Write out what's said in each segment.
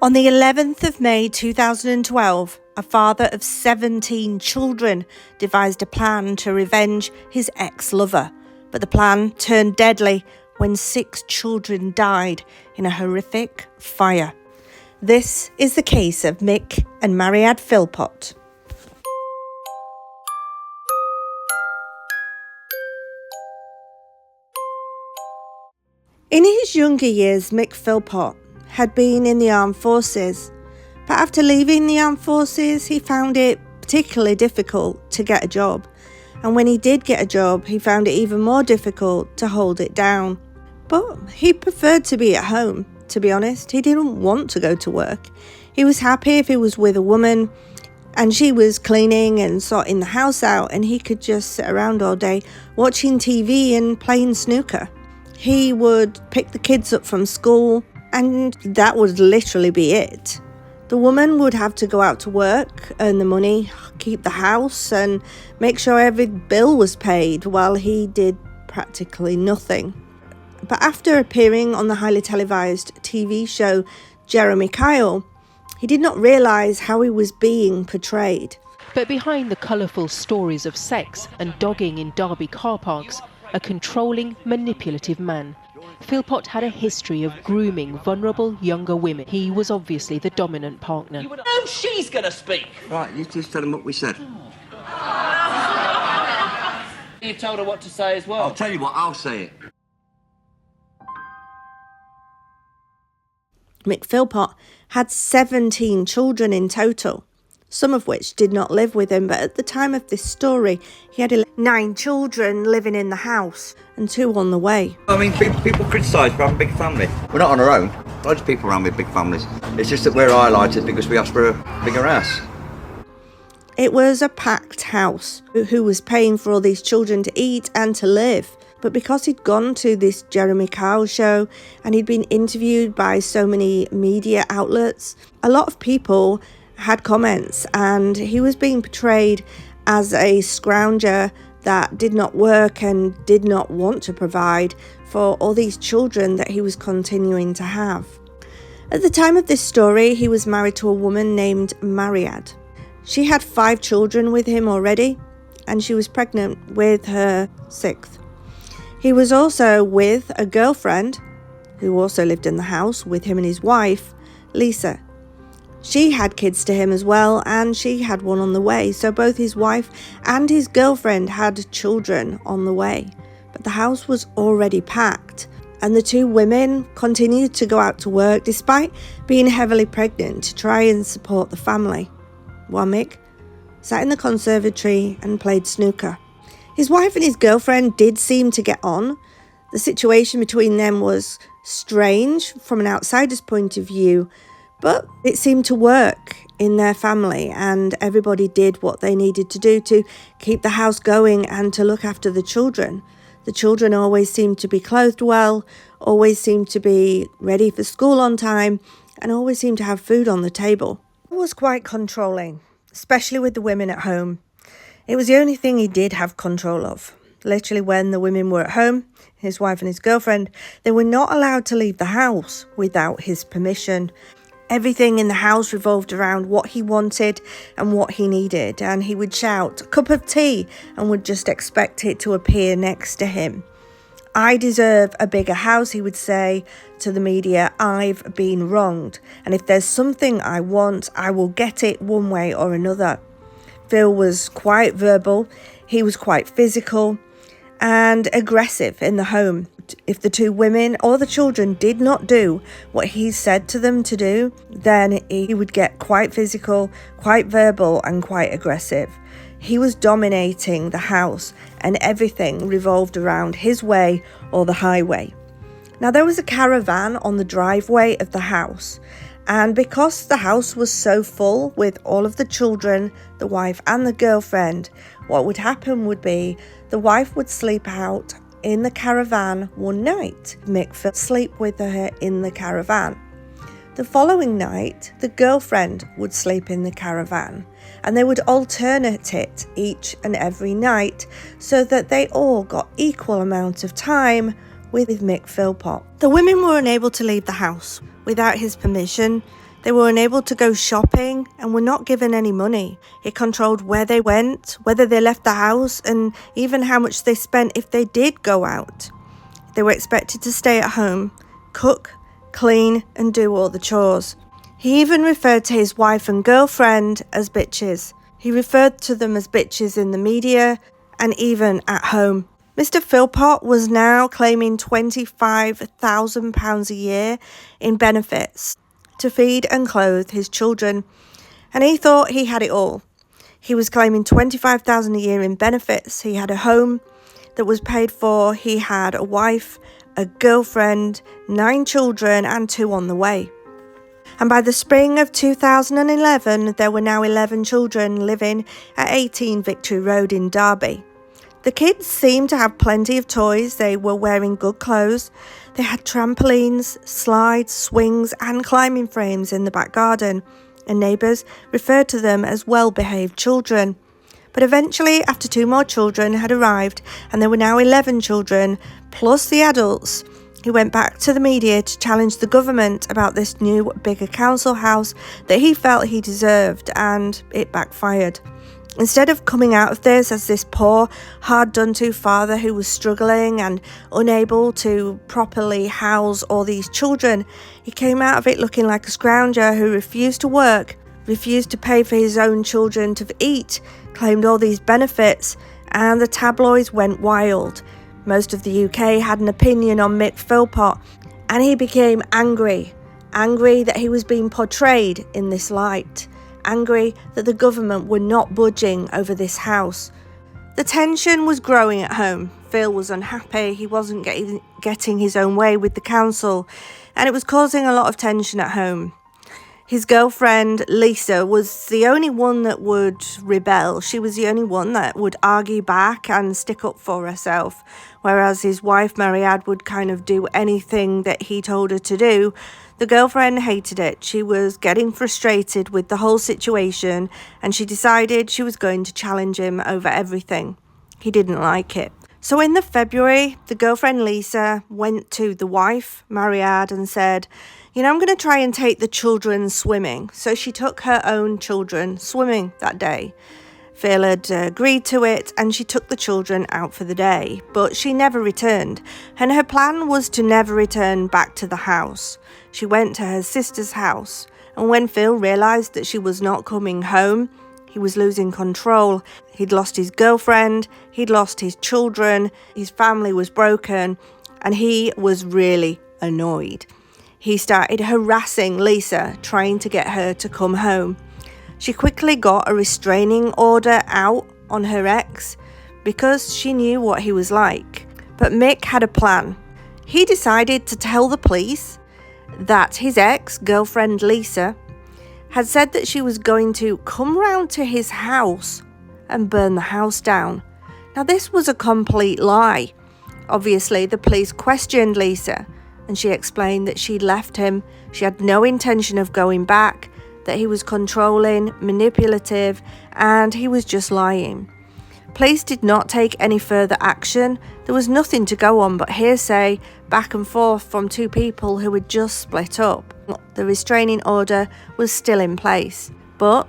On the 11th of May 2012, a father of 17 children devised a plan to revenge his ex-lover, but the plan turned deadly when 6 children died in a horrific fire. This is the case of Mick and Marianne Philpott. In his younger years, Mick Philpott had been in the armed forces, but after leaving the armed forces, he found it particularly difficult to get a job. And when he did get a job, he found it even more difficult to hold it down. But he preferred to be at home, to be honest. He didn't want to go to work. He was happy if he was with a woman and she was cleaning and sorting the house out, and he could just sit around all day watching TV and playing snooker. He would pick the kids up from school, and that would literally be it. The woman would have to go out to work, earn the money, keep the house, and make sure every bill was paid, while he did practically nothing. But after appearing on the highly televised TV show Jeremy Kyle, he did not realise how he was being portrayed. But behind the colourful stories of sex and dogging in Derby car parks, a controlling, manipulative man. Philpott had a history of grooming vulnerable younger women. He was obviously the dominant partner. No, she's going to speak. Right, you just tell him what we said. You told her what to say as well. I'll tell you what, I'll say it. Mick Philpott had 17 children in total, some of which did not live with him, but at the time of this story, he had 9 children living in the house and 2 on the way. I mean, people criticise for having a big family. We're not on our own. Loads of people around with big families. It's just that we're highlighted because we asked for a bigger house. It was a packed house. Who was paying for all these children to eat and to live? But because he'd gone to this Jeremy Kyle show and he'd been interviewed by so many media outlets, a lot of people had comments, and he was being portrayed as a scrounger that did not work and did not want to provide for all these children that he was continuing to have. At the time of this story, he was married to a woman named Marianne. She had 5 children with him already, and she was pregnant with her 6th. He was also with a girlfriend who also lived in the house with him and his wife, Lisa. She had kids to him as well, and she had one on the way. So both his wife and his girlfriend had children on the way. But the house was already packed, and the 2 women continued to go out to work despite being heavily pregnant to try and support the family, while Mick sat in the conservatory and played snooker. His wife and his girlfriend did seem to get on. The situation between them was strange from an outsider's point of view, but it seemed to work in their family, and everybody did what they needed to do to keep the house going and to look after the children. The children always seemed to be clothed well, always seemed to be ready for school on time, and always seemed to have food on the table. He was quite controlling, especially with the women at home. It was the only thing he did have control of. Literally, when the women were at home, his wife and his girlfriend, they were not allowed to leave the house without his permission. Everything in the house revolved around what he wanted and what he needed, and he would shout, "A cup of tea," and would just expect it to appear next to him. "I deserve a bigger house," he would say to the media. "I've been wronged, and if there's something I want, I will get it one way or another." Phil was quite verbal, he was quite physical and aggressive in the home. If the 2 women or the children did not do what he said to them to do, then he would get quite physical, quite verbal and quite aggressive. He was dominating the house, and everything revolved around his way or the highway. Now, there was a caravan on the driveway of the house, and because the house was so full with all of the children, the wife and the girlfriend, what would happen would be the wife would sleep out in the caravan one night. Mick fell asleep with her in the caravan. The following night, the girlfriend would sleep in the caravan, and they would alternate it each and every night so that they all got equal amount of time with Mick Philpott. The women were unable to leave the house without his permission. They were unable to go shopping and were not given any money. It controlled where they went, whether they left the house, and even how much they spent if they did go out. They were expected to stay at home, cook, clean, and do all the chores. He even referred to his wife and girlfriend as bitches. He referred to them as bitches in the media and even at home. Mr. Philpott was now claiming £25,000 a year in benefits to feed and clothe his children, and he thought he had it all. He was claiming $25,000 a year in benefits. He had a home that was paid for. He had a wife, a girlfriend, 9 children, and 2 on the way. And by the spring of 2011, there were now 11 children living at 18 Victory Road in Derby. The kids seemed to have plenty of toys. They were wearing good clothes. They had trampolines, slides, swings, and climbing frames in the back garden, and neighbours referred to them as well-behaved children. But eventually, after 2 more children had arrived, and there were now 11 children, plus the adults, he went back to the media to challenge the government about this new, bigger council house that he felt he deserved, and it backfired. Instead of coming out of this as this poor, hard-done-to father who was struggling and unable to properly house all these children, he came out of it looking like a scrounger who refused to work, refused to pay for his own children to eat, claimed all these benefits, and the tabloids went wild. Most of the UK had an opinion on Mick Philpott, and he became angry that he was being portrayed in this light. Angry that the government were not budging over this house. The tension was growing at home. Phil was unhappy. He wasn't getting his own way with the council, and it was causing a lot of tension at home. His girlfriend, Lisa, was the only one that would rebel. She was the only one that would argue back and stick up for herself, whereas his wife, Marianne, would kind of do anything that he told her to do. The girlfriend hated it. She was getting frustrated with the whole situation, and she decided she was going to challenge him over everything. He didn't like it. So in the February, the girlfriend Lisa went to the wife, Marianne, and said, I'm going to try and take the children swimming. So she took her own children swimming that day. Phil had agreed to it, and she took the children out for the day, but she never returned, and her plan was to never return back to the house. She went to her sister's house, and when Phil realised that she was not coming home, he was losing control. He'd lost his girlfriend, he'd lost his children, his family was broken, and he was really annoyed. He started harassing Lisa, trying to get her to come home. She quickly got a restraining order out on her ex because she knew what he was like. But Mick had a plan. He decided to tell the police that his ex-girlfriend Lisa had said that she was going to come round to his house and burn the house down. Now this was a complete lie. Obviously the police questioned Lisa, and she explained that she'd left him, she had no intention of going back, that he was controlling, manipulative, and he was just lying. Police did not take any further action. There was nothing to go on but hearsay back and forth from 2 people who had just split up. The restraining order was still in place, but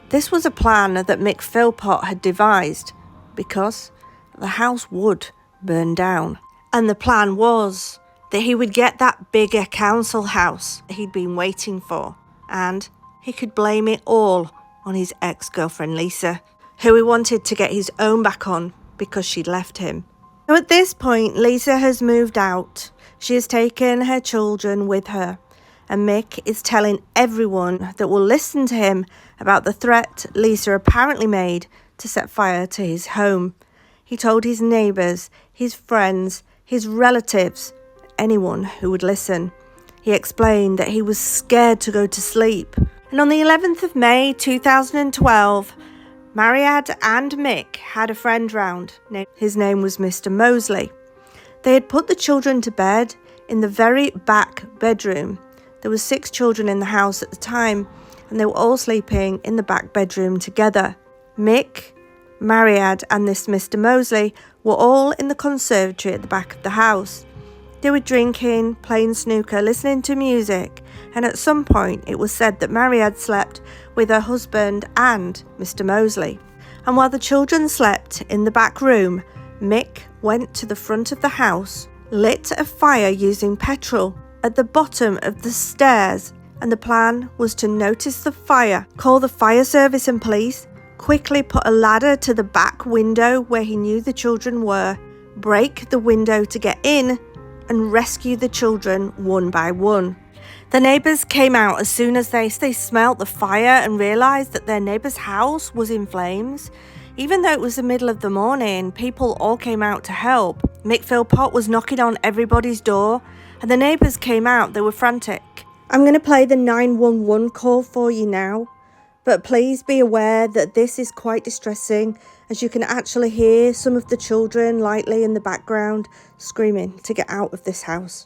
this was a plan that Mick Philpott had devised because the house would burn down. And the plan was that he would get that bigger council house he'd been waiting for, and he could blame it all on his ex-girlfriend Lisa, who he wanted to get his own back on because she'd left him. So at this point, Lisa has moved out. She has taken her children with her, and Mick is telling everyone that will listen to him about the threat Lisa apparently made to set fire to his home. He told his neighbours, his friends, his relatives, anyone who would listen. He explained that he was scared to go to sleep. And on the 11th of May 2012, Marianne and Mick had a friend round. His name was Mr. Mosley. They had put the children to bed in the very back bedroom. There were 6 children in the house at the time, and they were all sleeping in the back bedroom together. Mick, Marianne and this Mr. Mosley were all in the conservatory at the back of the house. They were drinking, playing snooker, listening to music, and at some point it was said that Mary had slept with her husband and Mr. Mosley. And while the children slept in the back room, Mick went to the front of the house, lit a fire using petrol at the bottom of the stairs, and the plan was to notice the fire, call the fire service and police, quickly put a ladder to the back window where he knew the children were, break the window to get in, and rescue the children one by one. The neighbours came out as soon as they smelt the fire and realised that their neighbour's house was in flames. Even though it was the middle of the morning, people all came out to help. Mick Philpott was knocking on everybody's door, and the neighbours came out. They were frantic. I'm going to play the 911 call for you now, but please be aware that this is quite distressing, as you can actually hear some of the children lightly in the background screaming to get out of this house.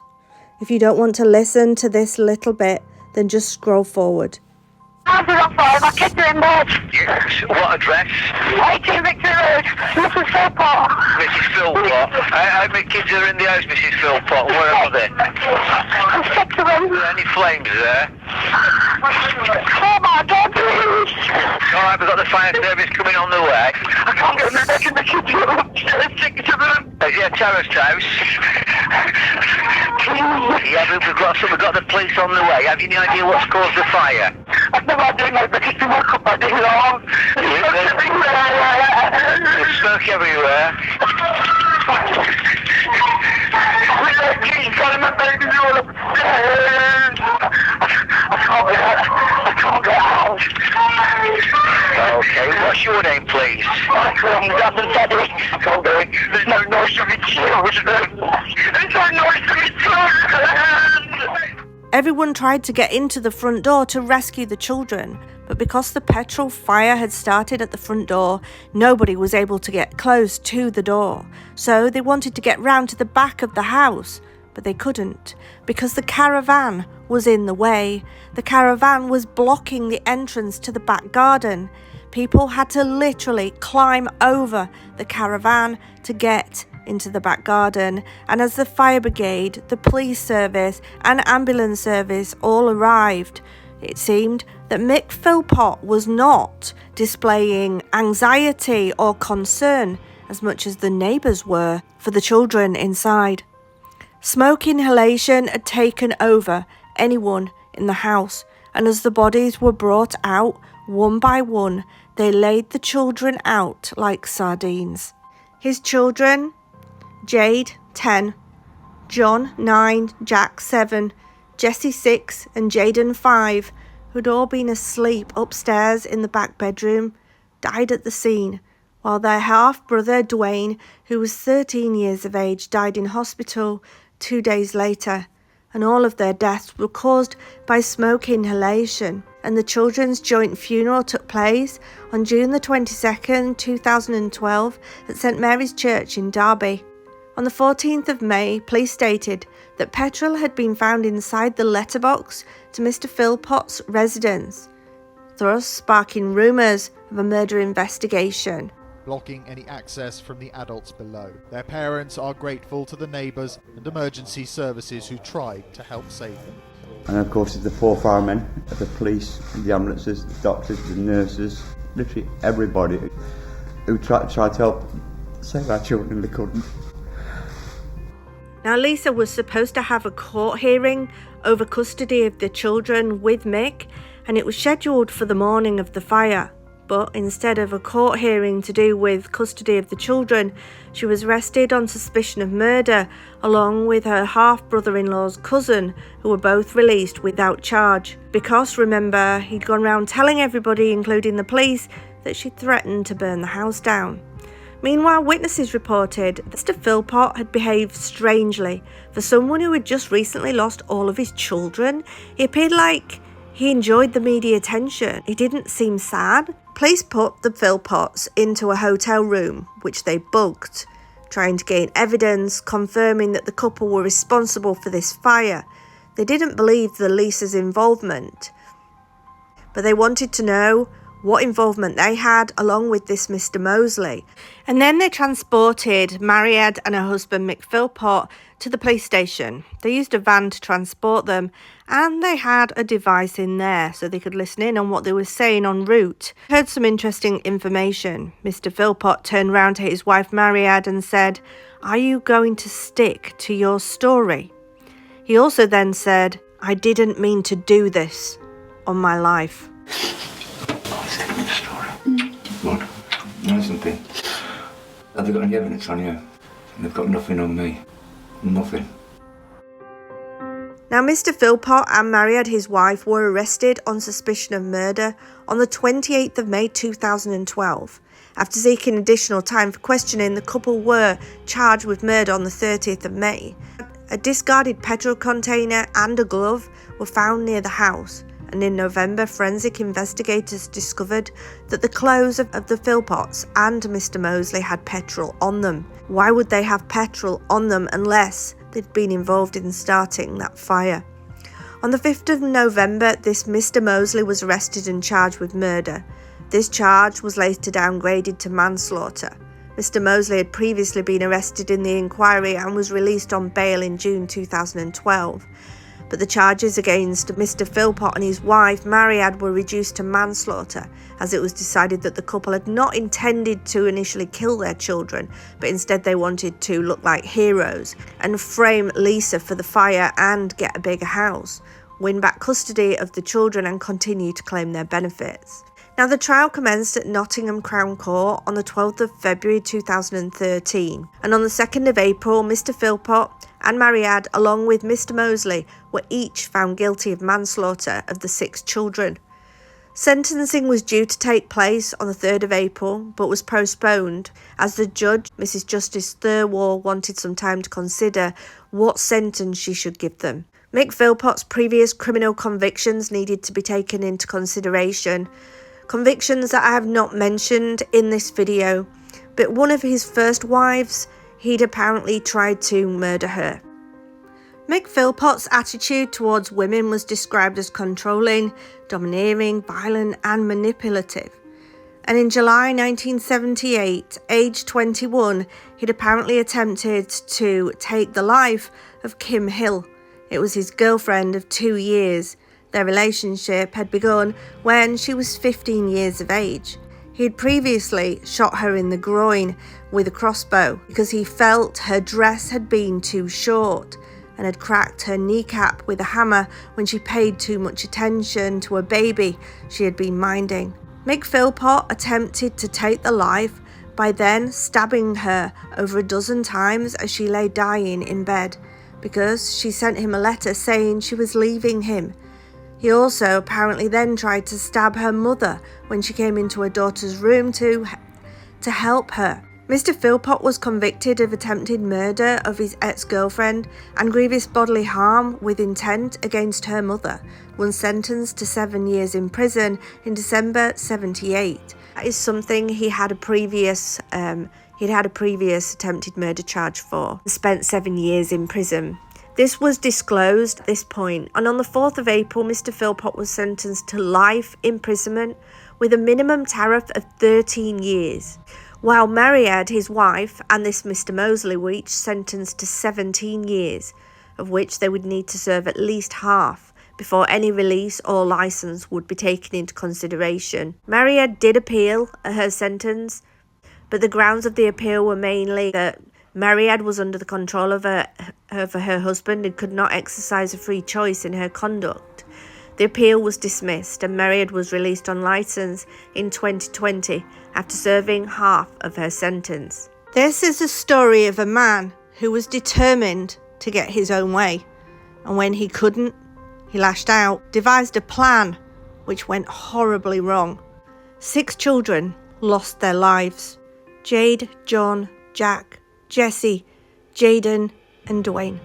If you don't want to listen to this little bit, then just scroll forward. My kids are in bed. Yes, what address? 18 Victory Road, Mrs. Philpott. Mrs. Philpott. My kids are in the house, Mrs. Philpott. Where are they? I'm sick of them. Are there any flames there? Oh my God, please. Alright, we've got the fire service coming on the way. I can't get my back in the kitchen. I'm sick of them. Is it a terraced house? Yeah, we've got the police on the way. Have you any idea what's caused the fire? I've never had my back in the woke up all day long. There's smoke everywhere. Please, my baby's all upstairs. I can't get out. Okay, what's your name, please? Dad and Daddy. I can't do it. There's no noise from the children. There's no noise from the children. Everyone tried to get into the front door to rescue the children, but because the petrol fire had started at the front door, nobody was able to get close to the door. So they wanted to get round to the back of the house, but they couldn't because the caravan was in the way. The caravan was blocking the entrance to the back garden. People had to literally climb over the caravan to get into the back garden, and as the fire brigade, the police service and ambulance service all arrived, it seemed that Mick Philpott was not displaying anxiety or concern as much as the neighbours were for the children inside. Smoke inhalation had taken over anyone in the house, and as the bodies were brought out one by one, they laid the children out like sardines. His children, Jade 10, John 9, Jack 7, Jessie 6 and Jaden 5, who'd all been asleep upstairs in the back bedroom, died at the scene, while their half-brother Dwayne, who was 13 years of age, died in hospital 2 days later, and all of their deaths were caused by smoke inhalation. And the children's joint funeral took place on June the 22nd, 2012 at St Mary's Church in Derby. On the 14th of May, police stated that petrol had been found inside the letterbox to Mr. Philpott's residence, thus sparking rumours of a murder investigation. Blocking any access from the adults below. Their parents are grateful to the neighbours and emergency services who tried to help save them. And of course it's the 4 firemen, the police, the ambulances, the doctors, the nurses, literally everybody who tried to help save our children, they couldn't. Now, Lisa was supposed to have a court hearing over custody of the children with Mick, and it was scheduled for the morning of the fire. But instead of a court hearing to do with custody of the children, she was arrested on suspicion of murder, along with her half-brother-in-law's cousin, who were both released without charge. Because, remember, he'd gone round telling everybody, including the police, that she threatened to burn the house down. Meanwhile, witnesses reported that Mr. Philpott had behaved strangely. For someone who had just recently lost all of his children, he appeared like he enjoyed the media attention. He didn't seem sad. Police put the Philpotts into a hotel room, which they bugged, trying to gain evidence, confirming that the couple were responsible for this fire. They didn't believe the Lisa's involvement, but they wanted to know what involvement they had along with this Mr. Mosley. And then they transported Mariad and her husband Mick Philpott to the police station. They used a van to transport them, and they had a device in there so they could listen in on what they were saying en route. Heard some interesting information. Mr. Philpott turned round to his wife Mariad and said, "Are you going to stick to your story?" He also then said, "I didn't mean to do this on my life." I said in the story. What? You know something? Have they got any evidence on you? They've got nothing on me. Nothing. Now, Mr. Philpott and Mariad, his wife, were arrested on suspicion of murder on the 28th of May 2012. After seeking additional time for questioning, the couple were charged with murder on the 30th of May. A discarded petrol container and a glove were found near the house, and in November, forensic investigators discovered that the clothes of the Philpotts and Mr. Mosley had petrol on them. Why would they have petrol on them unless they'd been involved in starting that fire? On the 5th of November, this Mr. Mosley was arrested and charged with murder. This charge was later downgraded to manslaughter. Mr. Mosley had previously been arrested in the inquiry and was released on bail in June 2012. But the charges against Mr. Philpott and his wife Mariad were reduced to manslaughter, as it was decided that the couple had not intended to initially kill their children, but instead they wanted to look like heroes and frame Lisa for the fire and get a bigger house, win back custody of the children and continue to claim their benefits. Now, the trial commenced at Nottingham Crown Court on the 12th of February 2013, and on the 2nd of April, Mr. Philpott and Mariad, along with Mr. Mosley, were each found guilty of manslaughter of the 6 children. Sentencing was due to take place on the 3rd of April, but was postponed as the judge, Mrs. Justice Thirlwall, wanted some time to consider what sentence she should give them. Mick Philpott's previous criminal convictions needed to be taken into consideration. Convictions that I have not mentioned in this video, but one of his first wives, he'd apparently tried to murder her. Mick Philpott's attitude towards women was described as controlling, domineering, violent and manipulative. And in July 1978, aged 21, he'd apparently attempted to take the life of Kim Hill. It was his girlfriend of 2 years. Their relationship had begun when she was 15 years of age. He had previously shot her in the groin with a crossbow because he felt her dress had been too short, and had cracked her kneecap with a hammer when she paid too much attention to a baby she had been minding. Mick Philpott attempted to take the life by then stabbing her over a dozen times as she lay dying in bed, because she sent him a letter saying she was leaving him. He also apparently then tried to stab her mother when she came into her daughter's room to help her. Mr. Philpott was convicted of attempted murder of his ex-girlfriend and grievous bodily harm with intent against her mother, was sentenced to 7 years in prison in December 1978. That is something he had a previous attempted murder charge for, and spent 7 years in prison. This was disclosed at this point, and on the 4th of April, Mr. Philpott was sentenced to life imprisonment with a minimum tariff of 13 years, while Mariad, his wife, and this Mr. Mosley were each sentenced to 17 years, of which they would need to serve at least half before any release or licence would be taken into consideration. Mariad did appeal her sentence, but the grounds of the appeal were mainly that Mariad was under the control of her husband and could not exercise a free choice in her conduct. The appeal was dismissed and Mariad was released on licence in 2020 after serving half of her sentence. This is a story of a man who was determined to get his own way, and when he couldn't, he lashed out, devised a plan which went horribly wrong. 6 children lost their lives. Jade, John, Jack, Jesse, Jaden and Dwayne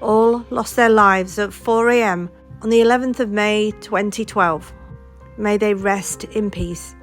all lost their lives at 4 a.m. on the 11th of May 2012. May they rest in peace.